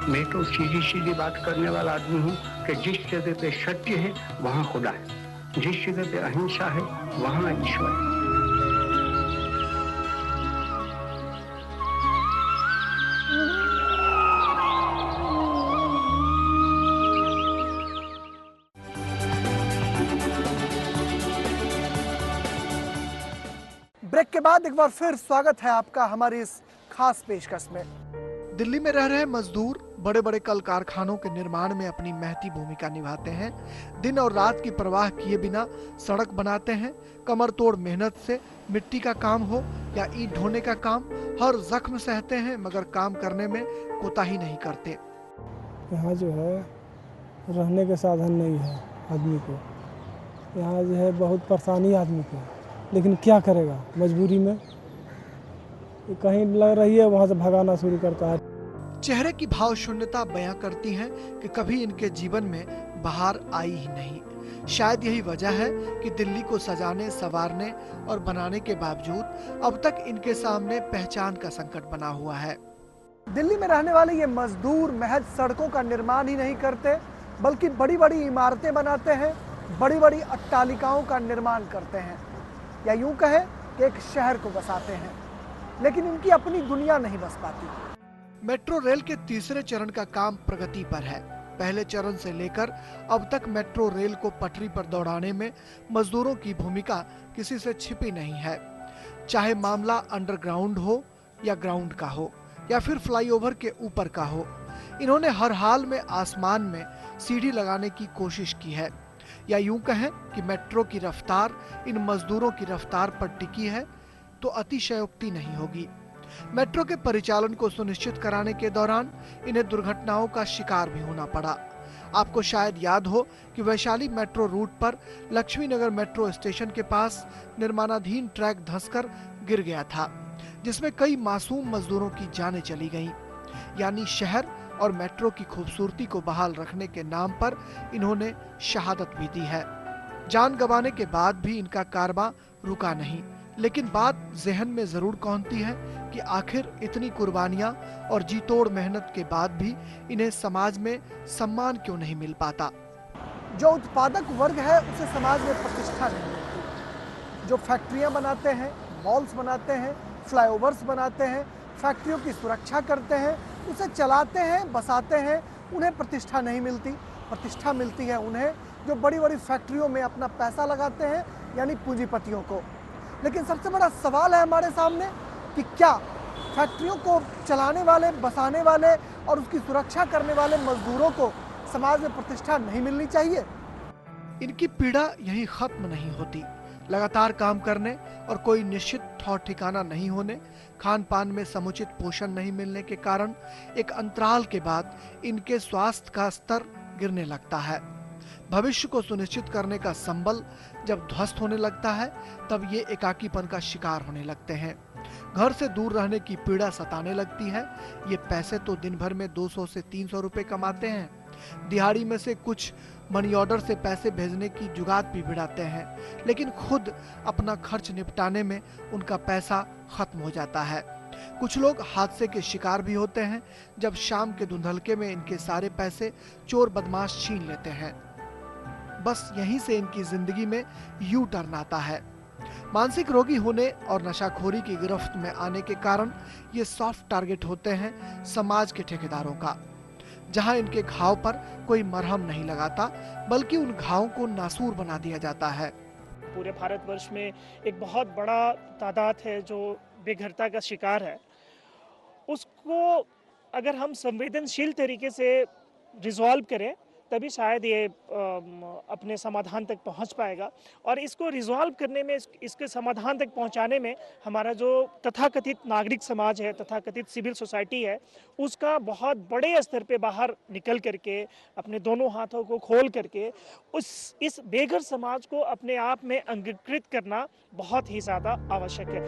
मैं तो सीधी सीधी बात करने वाला आदमी हूँ कि जिस जगह पे सत्य है वहाँ खुदा है, जिस जगह पे अहिंसा है वहाँ ईश्वर है। ब्रेक के बाद एक बार फिर स्वागत है आपका हमारी इस खास पेशकश में। दिल्ली में रह रहे मजदूर बड़े बड़े कल कारखानों के निर्माण में अपनी महती भूमिका निभाते हैं। दिन और रात की परवाह किए बिना सड़क बनाते हैं। कमर तोड़ मेहनत से मिट्टी का काम हो या ईंट ढोने का काम, हर जख्म सहते हैं मगर काम करने में कोताही नहीं करते। यहाँ जो है रहने के साधन नहीं है आदमी को, यहाँ जो है बहुत परेशानी आदमी को, लेकिन क्या करेगा मजबूरी में, कहीं लग रही है वहाँ से भगाना शुरू करता है। चेहरे की भाव शून्यता बयां करती है कि कभी इनके जीवन में बहार आई ही नहीं। शायद यही वजह है कि दिल्ली को सजाने, संवारने और बनाने के बावजूद अब तक इनके सामने पहचान का संकट बना हुआ है। दिल्ली में रहने वाले ये मजदूर महज सड़कों का निर्माण ही नहीं करते, बल्कि बड़ी बड़ी इमारतें बनाते हैं, बड़ी बड़ी अट्टालिकाओं का निर्माण करते हैं, या यूं कहे कि एक शहर को बसाते हैं। लेकिन इनकी अपनी दुनिया नहीं बस पाती। मेट्रो रेल के तीसरे चरण का काम प्रगति पर है। पहले चरण से लेकर अब तक मेट्रो रेल को पटरी पर दौड़ाने में मजदूरों की भूमिका किसी से छिपी नहीं है। चाहे मामला अंडरग्राउंड हो या ग्राउंड का हो या फिर फ्लाईओवर के ऊपर का हो, इन्होंने हर हाल में आसमान में सीढ़ी लगाने की कोशिश की है। या यूं कहें कि मेट्रो की रफ्तार इन मजदूरों की रफ्तार पर टिकी है तो अतिशयोक्ति नहीं होगी। मेट्रो के परिचालन को सुनिश्चित कराने के दौरान इन्हें दुर्घटनाओं का शिकार भी होना पड़ा। आपको शायद याद हो कि वैशाली मेट्रो रूट पर लक्ष्मी नगर मेट्रो स्टेशन के पास निर्माणाधीन ट्रैक धंसकर गिर गया था, जिसमें कई मासूम मजदूरों की जानें चली गईं। यानी शहर और मेट्रो की खूबसूरती को बहाल रखने के नाम पर इन्होंने शहादत भी दी है। जान गंवाने के बाद भी इनका कारवां रुका नहीं, लेकिन बात जहन में जरूर कौंधती है कि आखिर इतनी कुर्बानियां और जी तोड़ मेहनत के बाद भी इन्हें समाज में सम्मान क्यों नहीं मिल पाता। जो उत्पादक वर्ग है उसे समाज में प्रतिष्ठा नहीं मिलती। जो फैक्ट्रियां बनाते हैं, मॉल्स बनाते हैं, फ्लाईओवर्स बनाते हैं, फैक्ट्रियों की सुरक्षा करते हैं, उसे चलाते हैं, बसाते हैं, उन्हें प्रतिष्ठा नहीं मिलती। प्रतिष्ठा मिलती है उन्हें जो बड़ी बड़ी फैक्ट्रियों में अपना पैसा लगाते हैं, यानी पूंजीपतियों को। लेकिन सबसे बड़ा सवाल है हमारे सामने कि क्या फैक्ट्रियों को चलाने वाले, बसाने वाले और उसकी सुरक्षा करने वाले मजदूरों को समाज में प्रतिष्ठा नहीं मिलनी चाहिए? इनकी पीड़ा यहीं खत्म नहीं होती। लगातार काम करने और कोई निश्चित ठौर ठिकाना नहीं होने, खान पान में समुचित पोषण नहीं मिलने के कारण एक अंतराल के बाद इनके स्वास्थ्य का स्तर गिरने लगता है। भविष्य को सुनिश्चित करने का संबल जब ध्वस्त होने लगता है, तब ये एकाकीपन का शिकार होने लगते हैं। घर से दूर रहने की पीड़ा सताने लगती है। ये पैसे तो दिन भर में 200 से 300 रुपए कमाते हैं। दिहाड़ी में से कुछ मनी ऑर्डर से पैसे भेजने की जुगात भी भिड़ाते हैं, लेकिन खुद अपना खर्च निपटाने में उनका पैसा खत्म हो जाता है। कुछ लोग हादसे के शिकार भी होते हैं जब शाम के धुंधलके में इनके सारे पैसे चोर बदमाश छीन लेते हैं। बस यहीं से इनकी जिंदगी में यू टर्न आता है। मानसिक रोगी होने और नशाखोरी की गिरफ्त में आने के कारण ये सॉफ्ट टारगेट होते हैं समाज के ठेकेदारों का, जहां इनके घाव पर कोई मरहम नहीं लगाता, बल्कि उन घावों को नासूर बना दिया जाता है। पूरे भारतवर्ष में एक बहुत बड़ा तादाद है जो बेघरता का शिकार है। उसको अगर हम संवेदनशील तरीके से रिजॉल्व करें तभी शायद ये अपने समाधान तक पहुंच पाएगा। और इसको रिजॉल्व करने में, इसके समाधान तक पहुंचाने में हमारा जो तथाकथित नागरिक समाज है, तथाकथित सिविल सोसाइटी है, उसका बहुत बड़े स्तर पे बाहर निकल करके अपने दोनों हाथों को खोल करके इस बेघर समाज को अपने आप में अंगीकृत करना बहुत ही ज़्यादा आवश्यक है।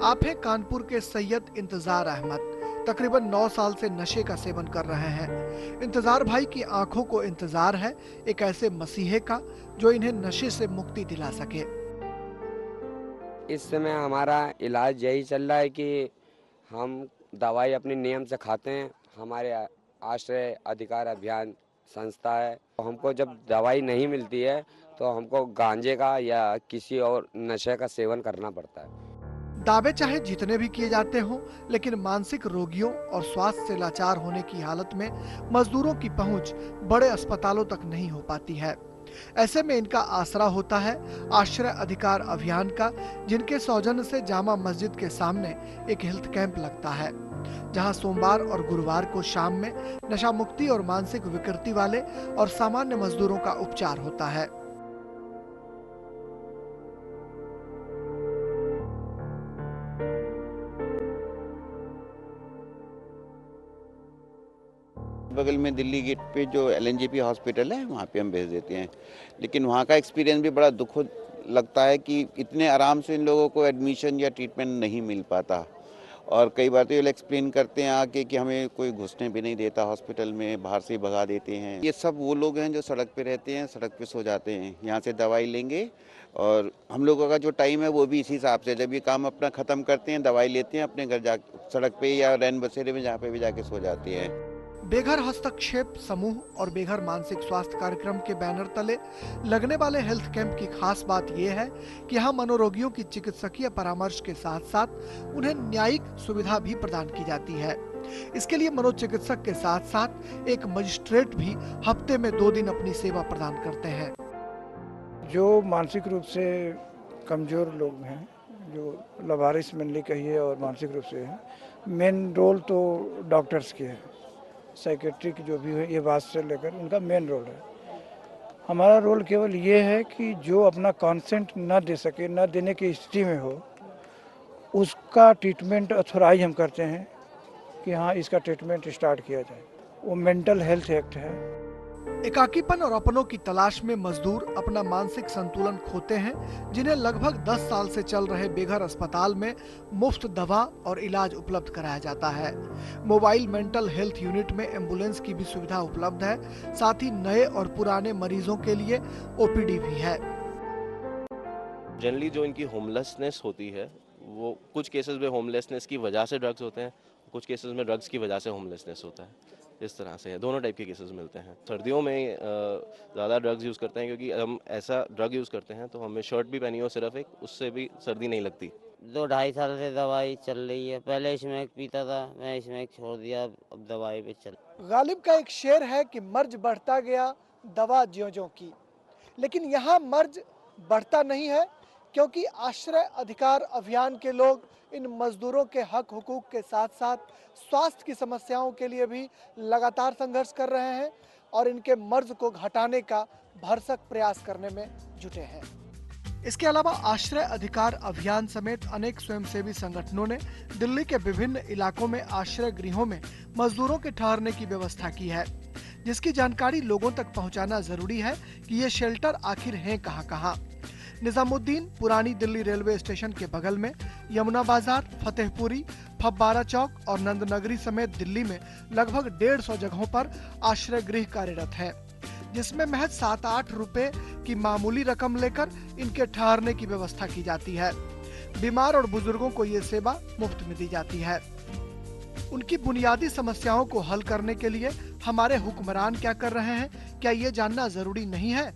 आप हैं कानपुर के सैयद इंतजार अहमद, तकरीबन 9 साल से नशे का सेवन कर रहे हैं। इंतजार भाई की आंखों को इंतजार है एक ऐसे मसीहे का जो इन्हें नशे से मुक्ति दिला सके। इस समय हमारा इलाज यही चल रहा है कि हम दवाई अपने नियम से खाते हैं। हमारे आश्रय अधिकार अभियान संस्था है। हमको जब दवाई नहीं मिलती है तो हमको गांजे का या किसी और नशे का सेवन करना पड़ता है। दावे चाहे जितने भी किए जाते हों, लेकिन मानसिक रोगियों और स्वास्थ्य से लाचार होने की हालत में मजदूरों की पहुंच बड़े अस्पतालों तक नहीं हो पाती है। ऐसे में इनका आसरा होता है आश्रय अधिकार अभियान का, जिनके सौजन्य से जामा मस्जिद के सामने एक हेल्थ कैंप लगता है, जहां सोमवार और गुरुवार को शाम में नशा मुक्ति और मानसिक विकृति वाले और सामान्य मजदूरों का उपचार होता है। बगल में दिल्ली गेट पे जो एलएनजेपी हॉस्पिटल है वहाँ पे हम भेज देते हैं, लेकिन वहाँ का एक्सपीरियंस भी बड़ा दुखद लगता है कि इतने आराम से इन लोगों को एडमिशन या ट्रीटमेंट नहीं मिल पाता। और कई बार तो ये एक्सप्लेन करते हैं आके कि हमें कोई घुसने भी नहीं देता हॉस्पिटल में, बाहर से भगा देते हैं। ये सब वो लोग हैं जो सड़क पे रहते हैं, सड़क पे सो जाते हैं। यहाँ से दवाई लेंगे और हम लोगों का जो टाइम है वो भी इसी हिसाब से, जब ये काम अपना ख़त्म करते हैं दवाई लेते हैं, अपने घर जा सड़क पे या रैन बसेरे में जहाँ पे भी जाके सो जाते हैं। बेघर हस्तक्षेप समूह और बेघर मानसिक स्वास्थ्य कार्यक्रम के बैनर तले लगने वाले हेल्थ कैंप की खास बात यह है कि यहाँ मनोरोगियों की चिकित्सकीय परामर्श के साथ साथ उन्हें न्यायिक सुविधा भी प्रदान की जाती है। इसके लिए मनोचिकित्सक के साथ साथ एक मजिस्ट्रेट भी हफ्ते में 2 दिन अपनी सेवा प्रदान करते हैं। जो मानसिक रूप से कमजोर लोग हैं, जो लावारिस मेनली कहिए और मानसिक रूप से हैं, मेन रोल तो डॉक्टर्स की है, साइकेट्रिक जो भी है, ये बात से लेकर उनका मेन रोल है। हमारा रोल केवल ये है कि जो अपना कॉन्सेंट न दे सके, न देने की स्थिति में हो, उसका ट्रीटमेंट ऑथोराइज हम करते हैं कि हाँ इसका ट्रीटमेंट स्टार्ट किया जाए। वो मेंटल हेल्थ एक्ट है। एकाकीपन और अपनों की तलाश में मजदूर अपना मानसिक संतुलन खोते हैं, जिन्हें लगभग 10 साल से चल रहे बेघर अस्पताल में मुफ्त दवा और इलाज उपलब्ध कराया जाता है। मोबाइल मेंटल हेल्थ यूनिट में एम्बुलेंस की भी सुविधा उपलब्ध है। साथ ही नए और पुराने मरीजों के लिए ओपीडी भी है। जनरली जो इनकी होमलेसनेस होती है, वो कुछ केसेस में होमलेसनेस की वजह से ड्रग्स होते हैं, कुछ केसेस में ड्रग्स की वजह से होमलेसनेस होता है। इस तरह से है, दोनों टाइप के केसेस मिलते हैं। सर्दियों में ज़्यादा ड्रग्स यूज़ करते हैं, क्योंकि हम ऐसा ड्रग यूज़ करते हैं तो हमें शर्ट भी पहनी हो सिर्फ एक, उससे भी सर्दी नहीं लगती। 2-2.5 साल से दवाई चल रही है। पहले इसमें पीता था, मैं इसमें छोड़ दिया, अब दवाई पे चल। गालिब का एक शेर है कि मर्ज बढ़ता गया दवा ज्यों-ज्यों की, लेकिन यहाँ मर्ज बढ़ता नहीं है, क्योंकि आश्रय अधिकार अभियान के लोग इन मजदूरों के हक हुकूक के साथ साथ स्वास्थ्य की समस्याओं के लिए भी लगातार संघर्ष कर रहे हैं और इनके मर्ज को घटाने का भरसक प्रयास करने में जुटे हैं। इसके अलावा आश्रय अधिकार अभियान समेत अनेक स्वयंसेवी संगठनों ने दिल्ली के विभिन्न इलाकों में आश्रय गृहों में मजदूरों के ठहरने की व्यवस्था की है, जिसकी जानकारी लोगों तक पहुंचाना जरूरी है कि ये शेल्टर आखिर हैं कहां-कहां। निजामुद्दीन पुरानी दिल्ली रेलवे स्टेशन के बगल में यमुना बाजार, फतेहपुरी, फब्बारा चौक और नंदनगरी समेत दिल्ली में लगभग 150 जगहों पर आश्रय गृह कार्यरत है, जिसमें महज 7-8 रुपए की मामूली रकम लेकर इनके ठहरने की व्यवस्था की जाती है। बीमार और बुजुर्गों को ये सेवा मुफ्त में दी जाती है। उनकी बुनियादी समस्याओं को हल करने के लिए हमारे हुक्मरान क्या कर रहे हैं, क्या ये जानना जरूरी नहीं है?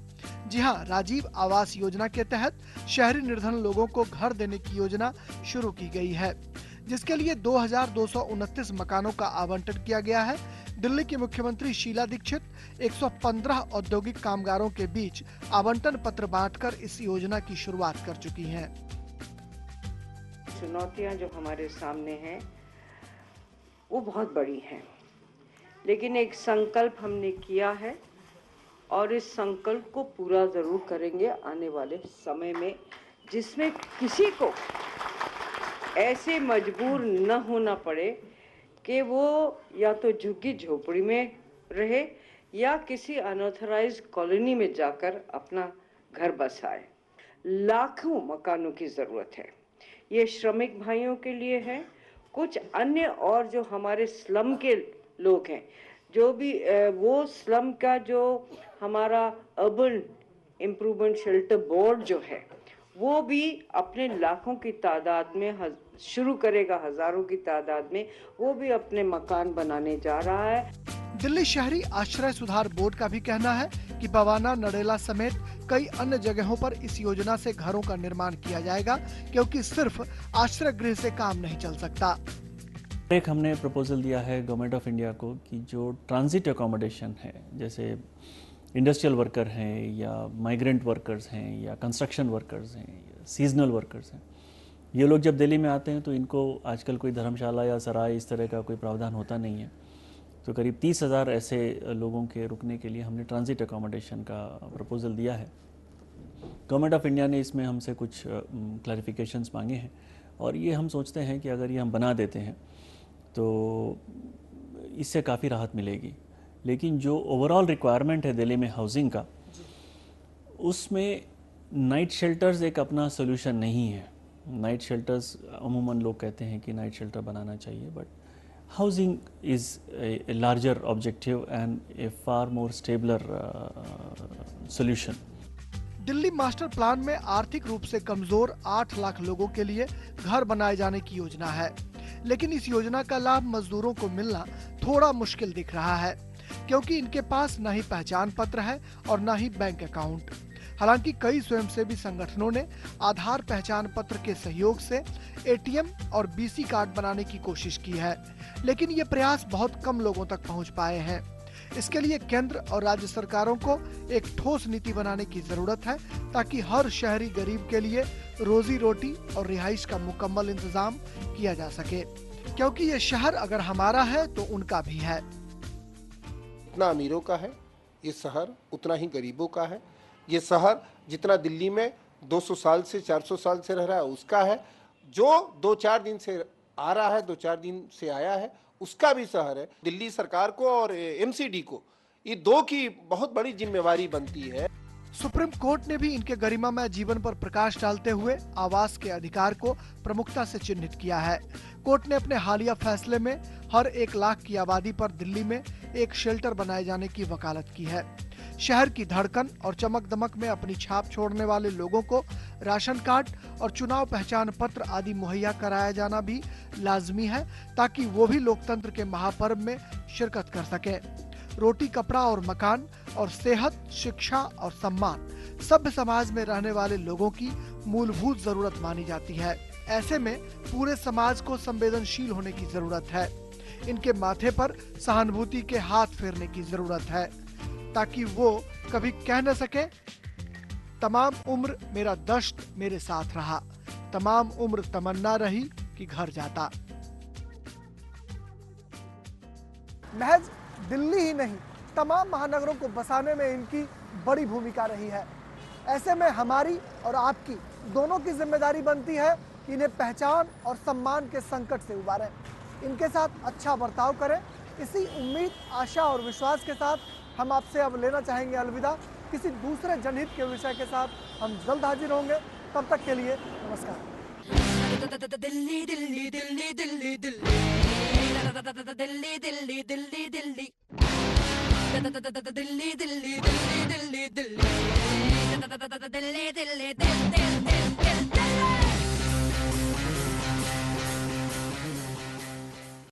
जी हाँ, राजीव आवास योजना के तहत शहरी निर्धन लोगों को घर देने की योजना शुरू की गई है, जिसके लिए 2229 मकानों का आवंटन किया गया है। दिल्ली की मुख्यमंत्री शीला दीक्षित 115 औद्योगिक कामगारों के बीच आवंटन पत्र बांटकर इस योजना की शुरुआत कर चुकी हैं। चुनौतियां जो हमारे सामने हैं वो बहुत बड़ी हैं, लेकिन एक संकल्प हमने किया है और इस संकल्प को पूरा जरूर करेंगे आने वाले समय में, जिसमें किसी को ऐसे मजबूर न होना पड़े कि वो या तो झुग्गी झोपड़ी में रहे या किसी अनऑथराइज्ड कॉलोनी में जाकर अपना घर बसाए। लाखों मकानों की जरूरत है। ये श्रमिक भाइयों के लिए है, कुछ अन्य और जो हमारे स्लम के लोग हैं, जो भी वो स्लम का जो हमारा अर्बन इम्प्रूवमेंट शेल्टर बोर्ड जो है, वो भी अपने लाखों की तादाद में शुरू करेगा, हजारों की तादाद में वो भी अपने मकान बनाने जा रहा है। दिल्ली शहरी आश्रय सुधार बोर्ड का भी कहना है कि बवाना, नरेला समेत कई अन्य जगहों पर इस योजना से घरों का निर्माण किया जाएगा, क्योंकि सिर्फ आश्रय गृह से काम नहीं चल सकता। एक हमने प्रपोजल दिया है गवर्नमेंट ऑफ इंडिया को कि जो ट्रांजिट अकोमोडेशन है, जैसे इंडस्ट्रियल वर्कर हैं या माइग्रेंट वर्कर्स हैं या कंस्ट्रक्शन वर्कर्स हैं या सीजनल वर्कर्स हैं, ये लोग जब दिल्ली में आते हैं तो इनको आजकल कोई धर्मशाला या सराय इस तरह का कोई प्रावधान होता नहीं है। तो करीब 30,000 ऐसे लोगों के रुकने के लिए हमने ट्रांजिट अकोमोडेशन का प्रपोजल दिया है। गवर्नमेंट ऑफ इंडिया ने इसमें हमसे कुछ क्लैरिफिकेशंस मांगे हैं और ये हम सोचते हैं कि अगर ये हम बना देते हैं तो इससे काफ़ी राहत मिलेगी। लेकिन जो ओवरऑल रिक्वायरमेंट है दिल्ली में हाउसिंग का, उसमें नाइट शेल्टर्स एक अपना सोल्यूशन नहीं है। नाइट शेल्टर्स अमूमन लोग कहते हैं कि नाइट शेल्टर बनाना चाहिए, but housing is a larger objective and a far more stabler solution. Delhi master plan में आर्थिक रूप से कमजोर 8 लाख लोगों के लिए घर बनाए जाने की योजना है, लेकिन इस योजना का लाभ मजदूरों को मिलना थोड़ा मुश्किल दिख रहा है, क्योंकि इनके पास न ही पहचान पत्र है और न ही बैंक अकाउंट। हालांकि कई स्वयंसेवी संगठनों ने आधार पहचान पत्र के सहयोग से एटीएम और बीसी कार्ड बनाने की कोशिश की है, लेकिन ये प्रयास बहुत कम लोगों तक पहुंच पाए हैं। इसके लिए केंद्र और राज्य सरकारों को एक ठोस नीति बनाने की जरूरत है, ताकि हर शहरी गरीब के लिए रोजी रोटी और रिहाइश का मुकम्मल इंतजाम किया जा सके, क्योंकि ये शहर अगर हमारा है तो उनका भी है। जितना अमीरों का है ये शहर, उतना ही गरीबों का है। ये शहर जितना दिल्ली में 200 साल से 400 साल से रह रहा है उसका है, जो 2-4 दिन से आ रहा है, 2-4 दिन से आया है, उसका भी शहर है। दिल्ली सरकार को और एमसीडी को ये दो की बहुत बड़ी जिम्मेवारी बनती है। सुप्रीम कोर्ट ने भी इनके गरिमामय जीवन पर प्रकाश डालते हुए आवास के अधिकार को प्रमुखता से चिन्हित किया है। कोर्ट ने अपने हालिया फैसले में हर 1 लाख की आबादी पर दिल्ली में एक शेल्टर बनाए जाने की वकालत की है। शहर की धड़कन और चमक दमक में अपनी छाप छोड़ने वाले लोगों को राशन कार्ड और चुनाव पहचान पत्र आदि मुहैया कराया जाना भी लाजमी है, ताकि वो भी लोकतंत्र के महापर्व में शिरकत कर सके। रोटी, कपड़ा और मकान और सेहत, शिक्षा और सम्मान सभ्य समाज में रहने वाले लोगों की मूलभूत जरूरत मानी जाती है। ऐसे में पूरे समाज को संवेदनशील होने की जरूरत है। इनके माथे पर सहानुभूति के हाथ फेरने की जरूरत है, ताकि वो कभी कह न सके तमाम उम्र मेरा दश्त मेरे साथ रहा, तमाम उम्र तमन्ना रही कि घर जाता। महज दिल्ली ही नहीं, तमाम महानगरों को बसाने में इनकी बड़ी भूमिका रही है। ऐसे में हमारी और आपकी दोनों की जिम्मेदारी बनती है कि इन्हें पहचान और सम्मान के संकट से उबारें, इनके साथ अच्छा बर्ताव करें। इसी उम्मीद, आशा और विश्वास के साथ हम आपसे अब लेना चाहेंगे अलविदा। किसी दूसरे जनहित के विषय के साथ हम जल्द हाजिर होंगे। तब तक के लिए नमस्कार। दिल्ली दिल्ली दिल्ली दिल्ली दिल्ली दिल्ली दिल्ली दिल्ली दिल्ली दिल्ली दिल्ली दिल्ली दिल्ली दिल्ली दिल्ली दिल्ली दिल्ली